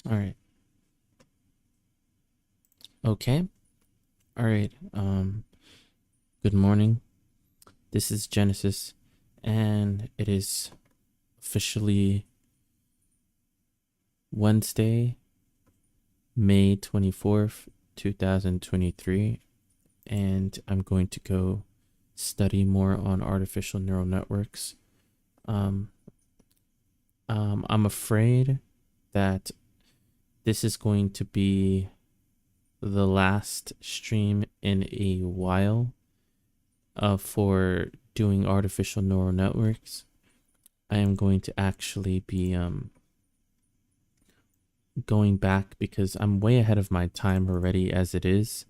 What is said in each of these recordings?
All right. Okay. All right. Good morning. This is Genesis, and it is officially Wednesday, May 24th, 2023, and I'm going to go study more on artificial neural networks. Um, I'm afraid that this is going to be the last stream in a while for doing artificial neural networks. I am going to actually be going back because I'm way ahead of my time already as it is.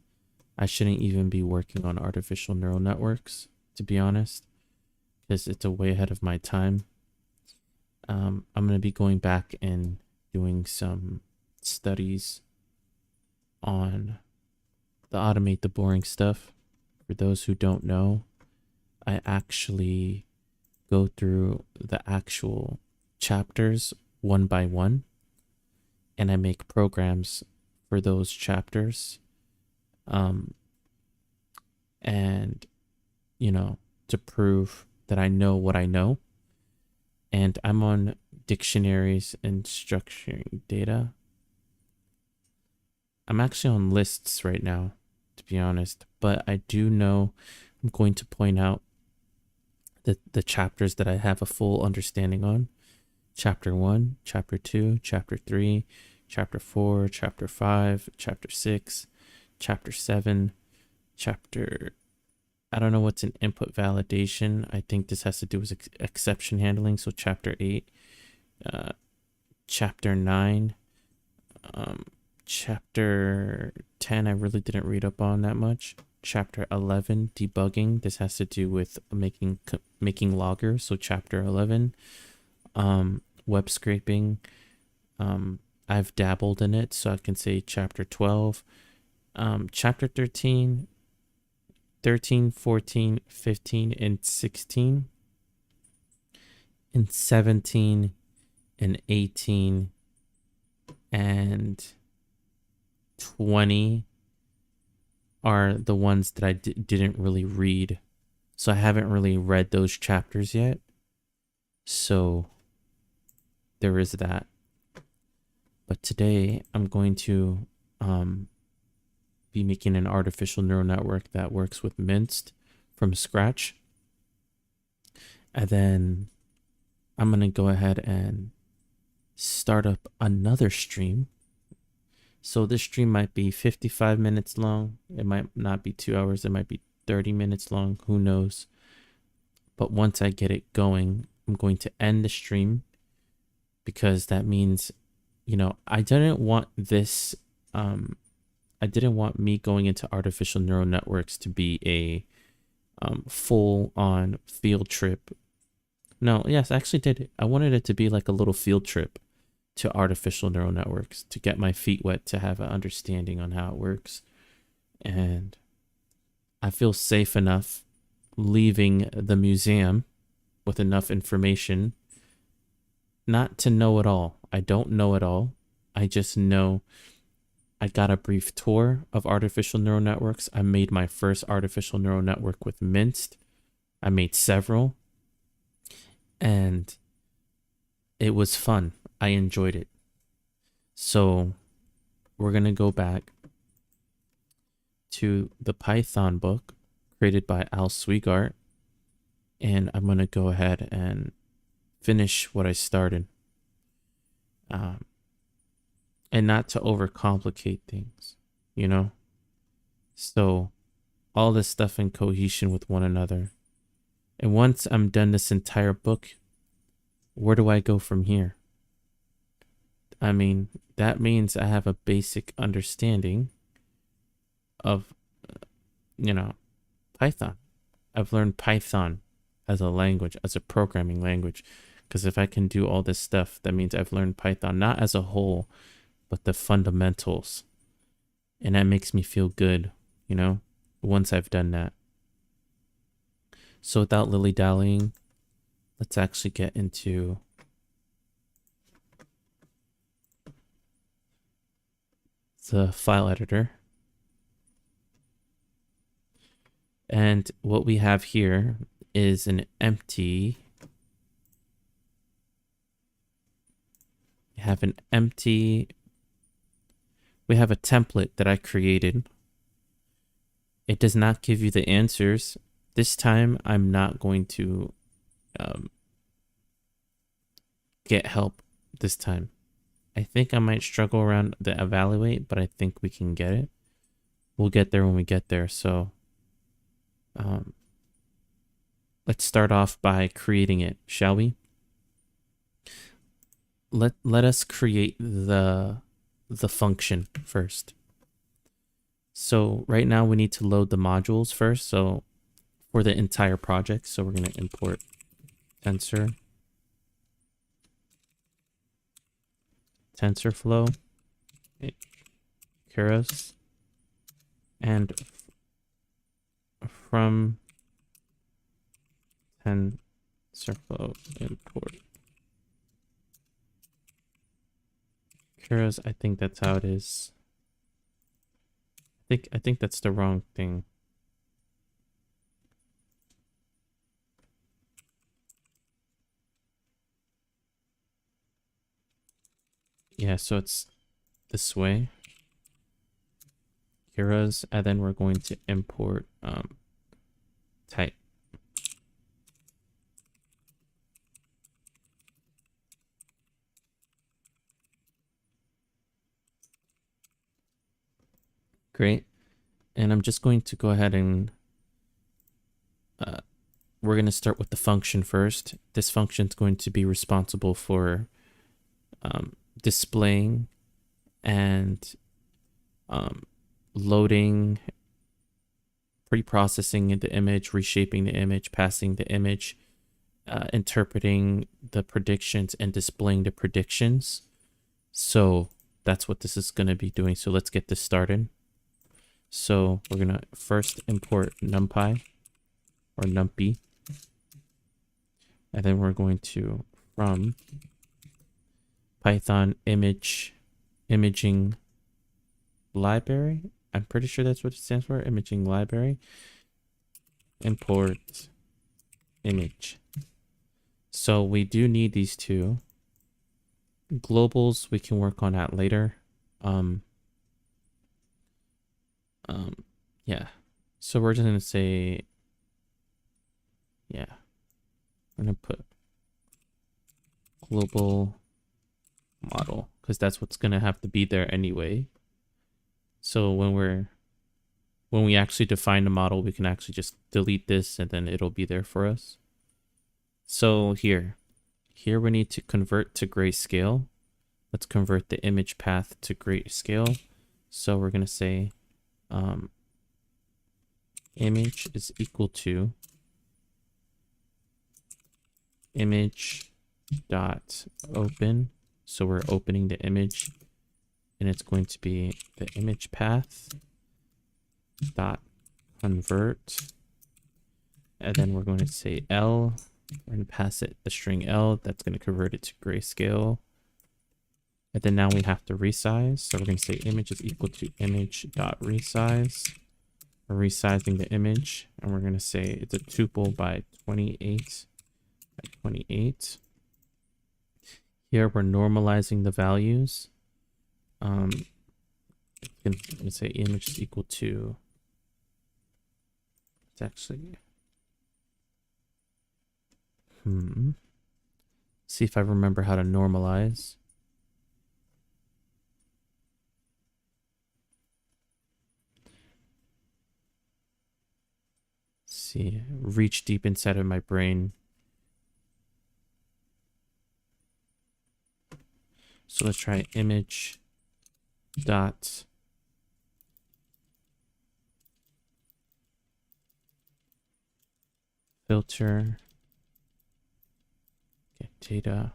I shouldn't even be working on artificial neural networks, to be honest, because it's a way ahead of my time. I'm going to be going back and doing some studies on the automate the boring stuff. For those who don't know, I actually go through the actual chapters one by one, and I make programs for those chapters. And, to prove that I know what I know. And I'm on dictionaries and structuring data. I'm actually on lists right now, to be honest, but I do know I'm going to point out the chapters that I have a full understanding on. Chapter 1, Chapter 2, Chapter 3, Chapter 4, Chapter 5, Chapter 6, Chapter 7, I don't know what's an input validation. I think this has to do with exception handling. So Chapter 8, Chapter 9, Chapter 10, I really didn't read up on that much. Chapter 11, debugging. This has to do with making loggers. So Chapter 11, web scraping. I've dabbled in it, so I can say Chapter 12, Chapter 13, 14, 15, and 16, and 17, and 18, and 20 are the ones that I didn't really read. So I haven't really read those chapters yet. So there is that. But today I'm going to be making an artificial neural network that works with Minced from scratch. And then I'm going to go ahead and start up another stream. So this stream might be 55 minutes long. It might not be 2 hours. It might be 30 minutes long. Who knows? But once I get it going, I'm going to end the stream, because that means, I didn't want this. I didn't want me going into artificial neural networks to be a full on field trip. No, yes, I actually did. I wanted it to be like a little field trip to artificial neural networks, to get my feet wet, to have an understanding on how it works. And I feel safe enough leaving the museum with enough information not to know it all. I don't know it all. I just know I got a brief tour of artificial neural networks. I made my first artificial neural network with Minced. I made several, and it was fun. I enjoyed it. So we're going to go back to the Python book created by Al Sweigart, and I'm going to go ahead and finish what I started. And not to overcomplicate things, So all this stuff in cohesion with one another. And once I'm done this entire book, where do I go from here? I mean, that means I have a basic understanding of, Python. I've learned Python as a language, as a programming language. Because if I can do all this stuff, that means I've learned Python, not as a whole, but the fundamentals. And that makes me feel good, once I've done that. So without lily-dallying, let's actually get into the file editor. And what we have here is an empty. We have an empty. We have a template that I created. It does not give you the answers. This time, I'm not going to get help this time. I think I might struggle around the evaluate, but I think we can get it. We'll get there when we get there. So let's start off by creating it, shall we? Let us create the function first. So right now we need to load the modules first. So for the entire project, so we're going to import TensorFlow, Keras, and from TensorFlow import Keras. I think that's how it is. I think that's the wrong thing. Yeah, so it's this way. Keras, and then we're going to import type. Great. And I'm just going to go ahead and we're going to start with the function first. This function is going to be responsible for displaying and loading, pre-processing the image, reshaping the image, passing the image, interpreting the predictions, and displaying the predictions. So that's what this is going to be doing. So let's get this started. So we're going to first import numpy or numpy. And then we're going to from Python imaging library. I'm pretty sure that's what it stands for. Imaging library. Import image. So we do need these two. Globals we can work on that later. Yeah. So we're just gonna say, yeah. I'm gonna put global model because that's what's gonna have to be there anyway. So when we actually define the model, we can actually just delete this and then it'll be there for us. So here we need to convert to grayscale. Let's convert the image path to grayscale. So we're gonna say image is equal to image dot open. So we're opening the image, and it's going to be the image path dot convert, and then we're going to say L. We're going to pass it the string L. That's going to convert it to grayscale. And then now we have to resize. So we're going to say image is equal to image dot resize. We're resizing the image, and we're going to say it's a tuple by 28 by 28. Here we're normalizing the values. I'm going to say image is equal to, it's actually, see if I remember how to normalize. See, reach deep inside of my brain. So let's try image dot filter, get data,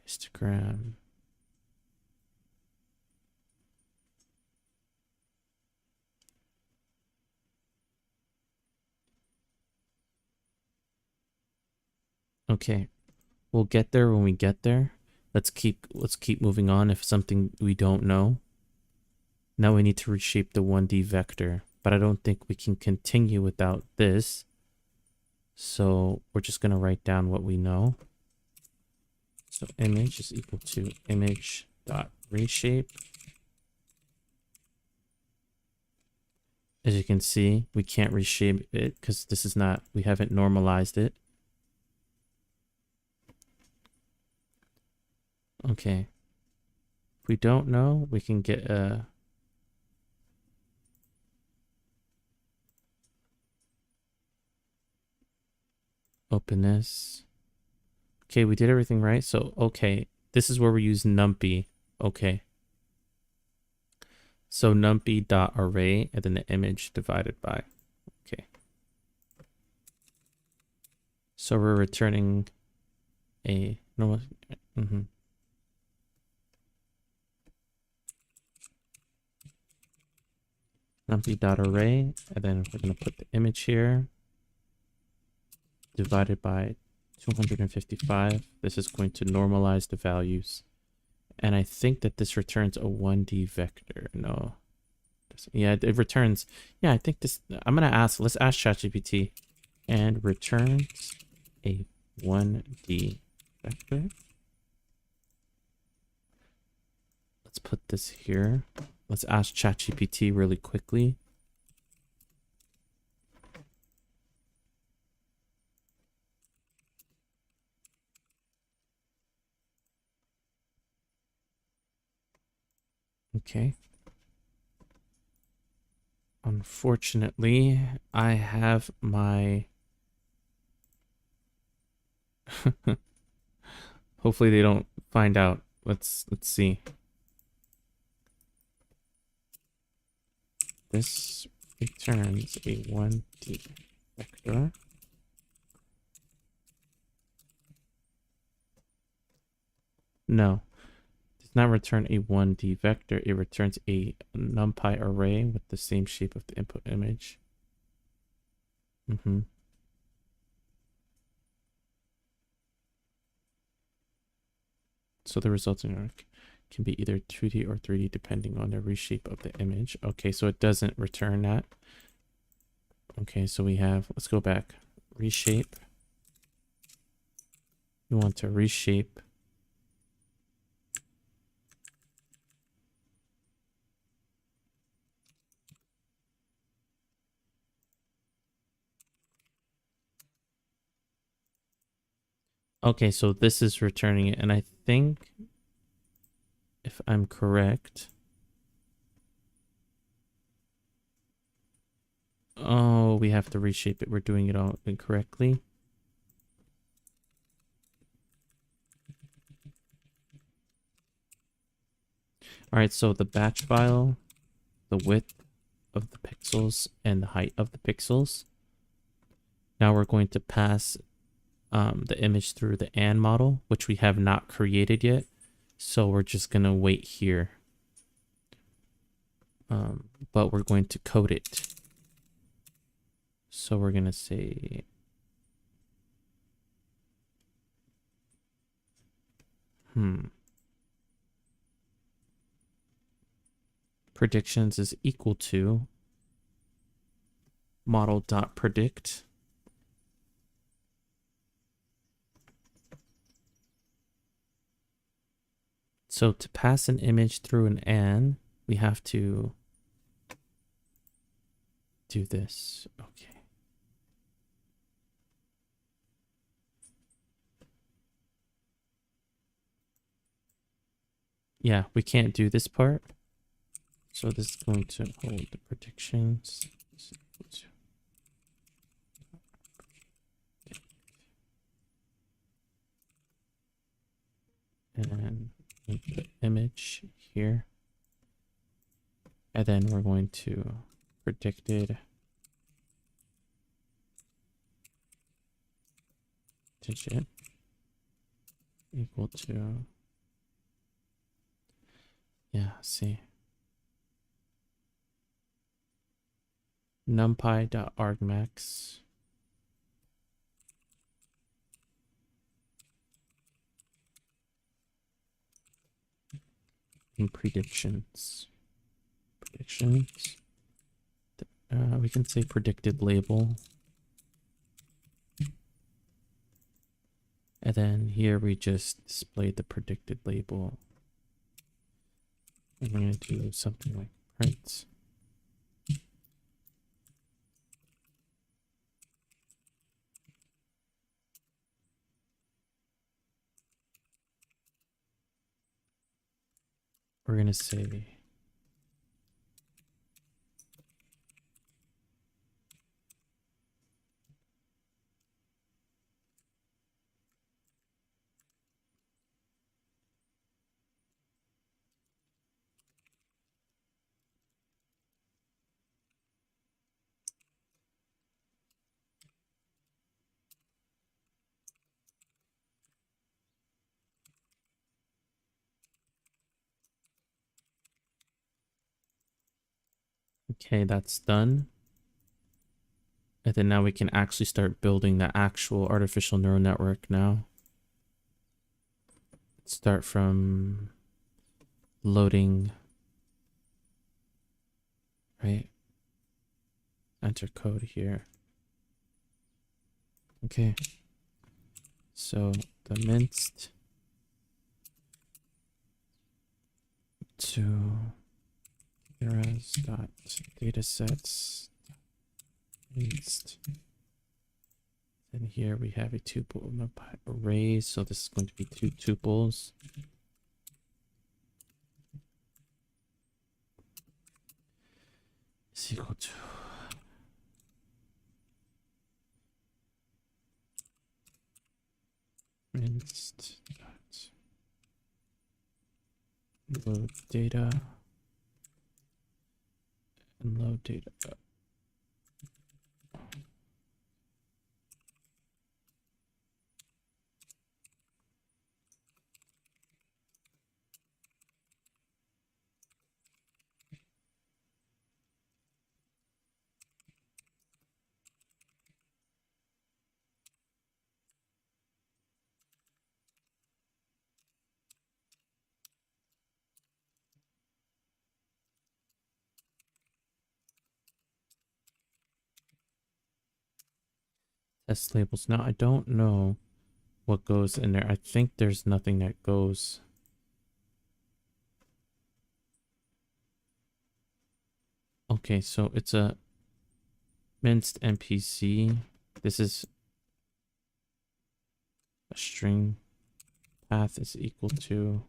histogram. Okay, we'll get there when we get there. let's keep moving on. If something we don't know, now we need to reshape the 1D vector, but I don't think we can continue without this. So we're just going to write down what we know. So image is equal to image dot reshape. As you can see, we can't reshape it because this is not, we haven't normalized it. Okay. If we don't know, we can get a open this. Okay, we did everything right. So, okay, this is where we use numpy. Okay. So numpy dot array and then the image divided by. Okay. So we're returning a normal. Numpy dot array, and then we're going to put the image here divided by 255. This is going to normalize the values. And I think that this returns a 1D vector. No. Yeah, it returns. Yeah, I think this. I'm going to ask. Let's ask ChatGPT. And returns a 1D vector. Let's put this here. Let's ask ChatGPT really quickly. Okay. Unfortunately, I have my... Hopefully they don't find out. Let's see. This returns a 1D vector. No, it does not return a 1D vector. It returns a NumPy array with the same shape of the input image. So the resulting arc can be either 2D or 3D depending on the reshape of the image. Okay, so it doesn't return that. Okay, so we have, let's go back. Reshape. We want to reshape. Okay, so this is returning it, and I think, if I'm correct... Oh, we have to reshape it. We're doing it all incorrectly. All right, so the batch file, the width of the pixels and the height of the pixels. Now we're going to pass the image through the AND model, which we have not created yet. So we're just going to wait here. But we're going to code it. So we're going to say... Predictions is equal to model.predict. So to pass an image through an AND, we have to do this. Okay. Yeah, we can't do this part. So this is going to hold the predictions. And the image here. And then we're going to predicted digit equal to, yeah, see, numpy.argmax in predictions. Predictions. We can say predicted label. And then here we just display the predicted label. I'm going to do something like print. We're going to say okay, that's done. And then now we can actually start building the actual artificial neural network now. Start from loading, right? Enter code here. Okay. So the minced to datasets minced. And here we have a tuple array, so this is going to be 2 tuples. Is equal to minced dot load data and load data. Test labels. Now I don't know what goes in there. I think there's nothing that goes. Okay, so it's a minced NPC. This is a string. Path is equal to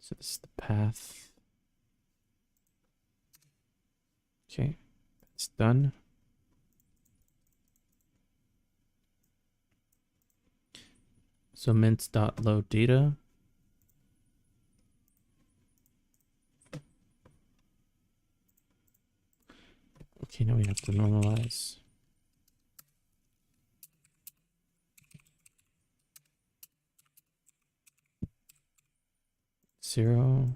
so this is the path. Okay, that's done. So mince.load data. Okay, now we have to normalize. Zero.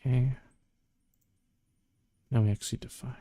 Okay. Now we actually define.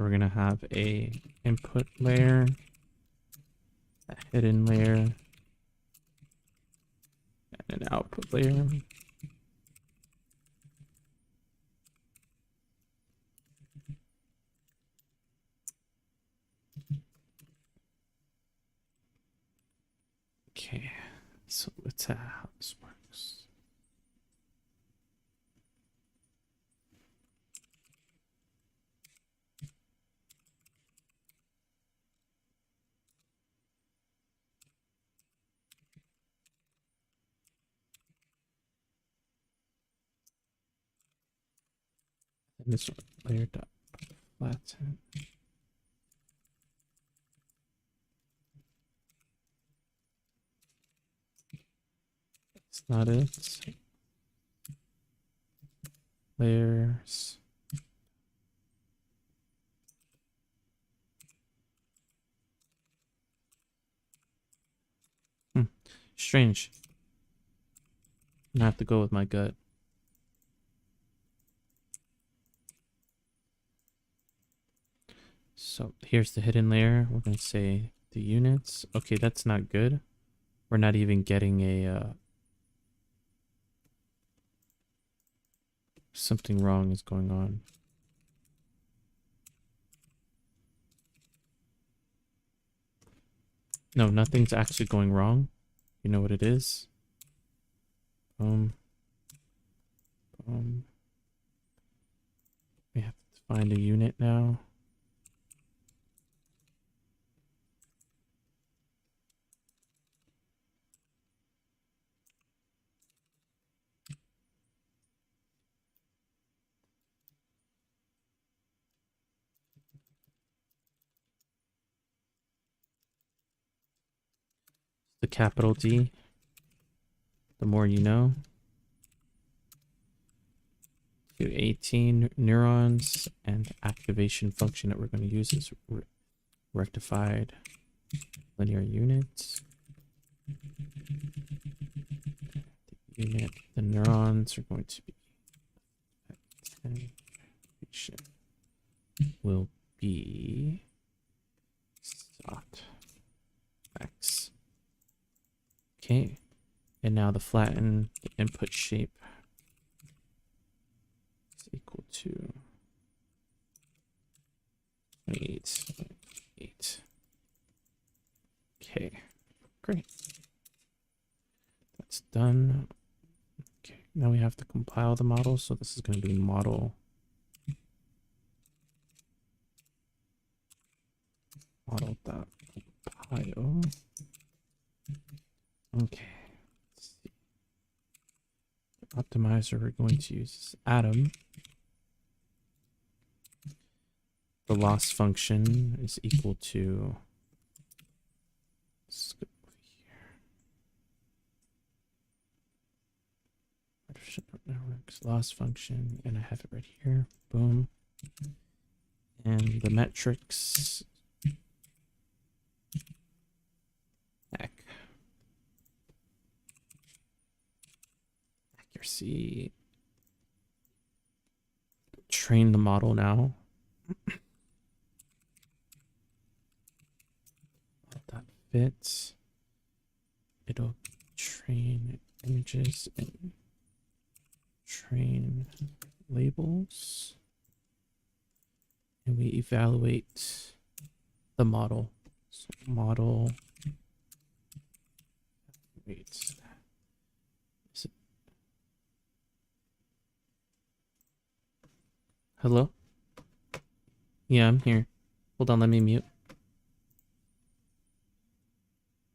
So we're gonna have a input layer, a hidden layer, and an output layer. Okay, so let's how this works. this one, layer dot flatten. It's not it. Layers. Strange. I'm gonna have to go with my gut. So here's the hidden layer. We're gonna say the units. Okay, that's not good. We're not even getting a something wrong is going on. No, nothing's actually going wrong. You know what it is? We have to find a unit now. The capital D. The more you know. 18 neurons, and activation function that we're going to use is rectified linear units. The unit, the neurons are going to be activation will be dot x. Okay, and now the flatten the input shape is equal to 28.8. Okay, great. That's done. Okay, now we have to compile the model. So this is going to be model model.compile. Okay. Let's see. The optimizer we're going to use is Atom. The loss function is equal to, let's go over here. Networks loss function, and I have it right here. Boom. And the metrics. Accuracy. Train the model now. That fits. It'll train images and train labels. And we evaluate the model. So model. Wait. Is it... Hello? Yeah, I'm here. Hold on, let me mute.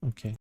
Okay.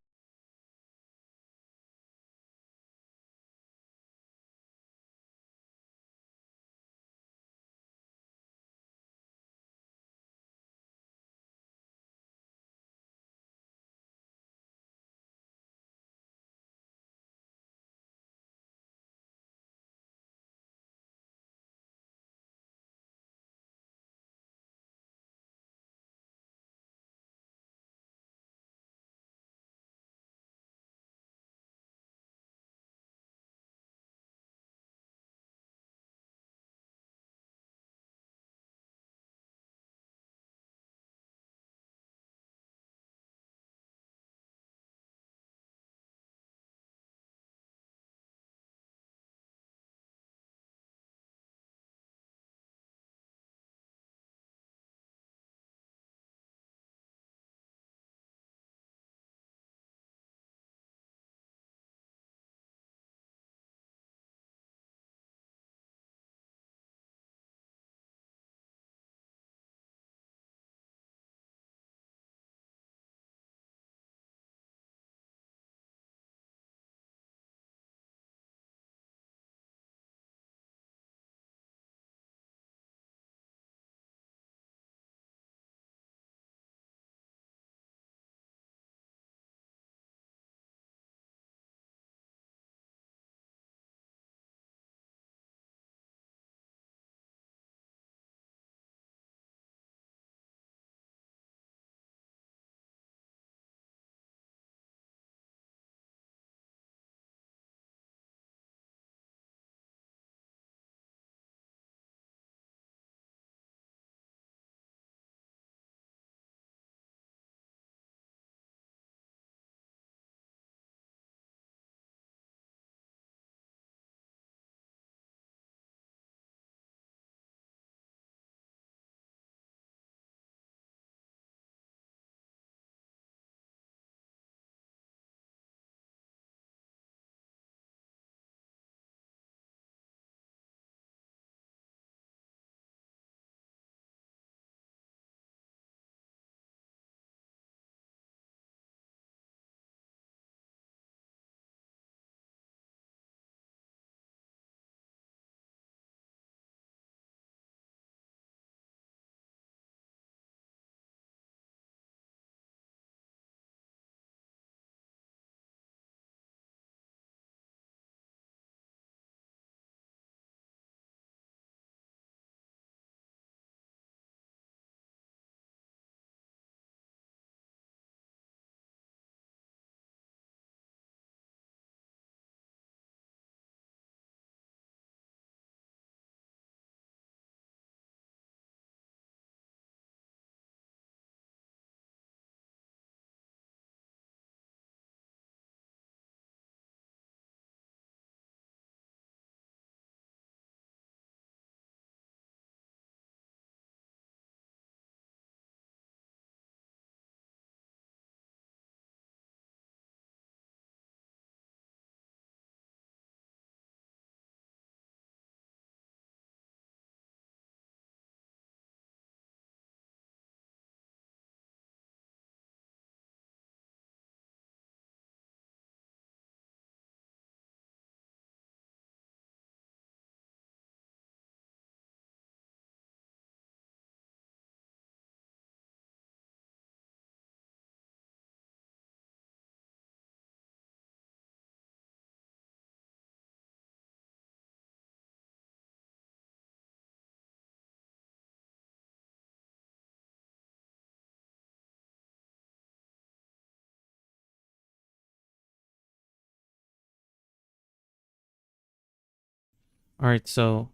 All right, so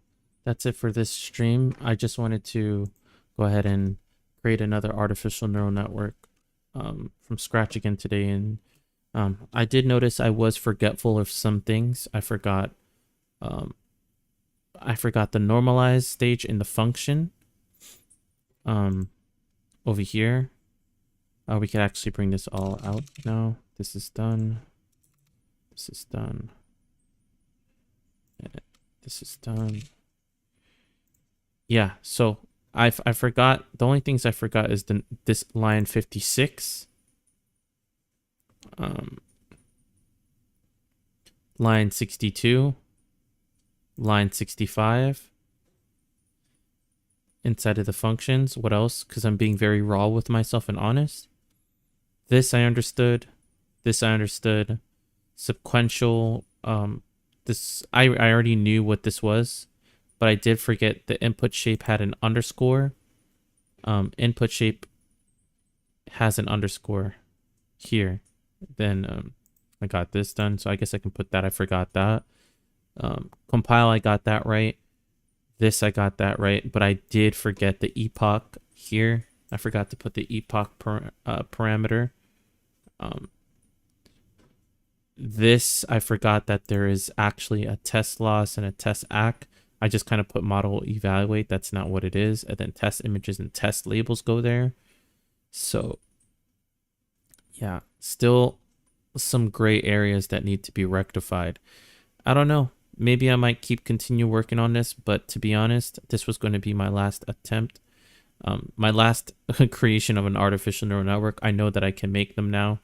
that's it for this stream. I just wanted to go ahead and create another artificial neural network from scratch again today. And I did notice I was forgetful of some things. Um, I forgot the normalized stage in the function over here. We could actually bring this all out now. This is done. This is done. This is done. Yeah, so I forgot. The only things I forgot is this line 56. Line 62. Line 65. Inside of the functions. What else? Because I'm being very raw with myself and honest. This I understood. This I understood. Sequential. This I already knew what this was, but I did forget the input shape had an underscore. Input shape has an underscore here. Then I got this done, so I guess I can put that. I forgot that. Compile, I got that right. This, I got that right, but I did forget the epoch here. I forgot to put the epoch parameter. This, I forgot that there is actually a test loss and a test act. I just kind of put model evaluate. That's not what it is. And then test images and test labels go there. So yeah, still some gray areas that need to be rectified. I don't know. Maybe I might continue working on this, but to be honest, this was going to be my last attempt. My last creation of an artificial neural network. I know that I can make them now.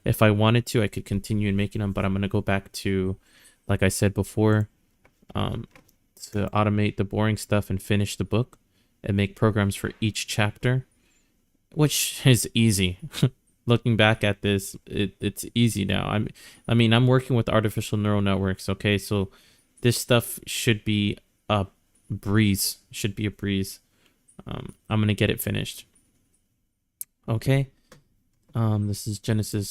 If I wanted to, I could continue in making them, but I'm going to go back to, like I said before, to automate the boring stuff and finish the book and make programs for each chapter, which is easy. Looking back at this, it's easy now. I'm working with artificial neural networks. Okay, so this stuff should be a breeze. Should be a breeze. I'm gonna get it finished. Okay. This is Genesis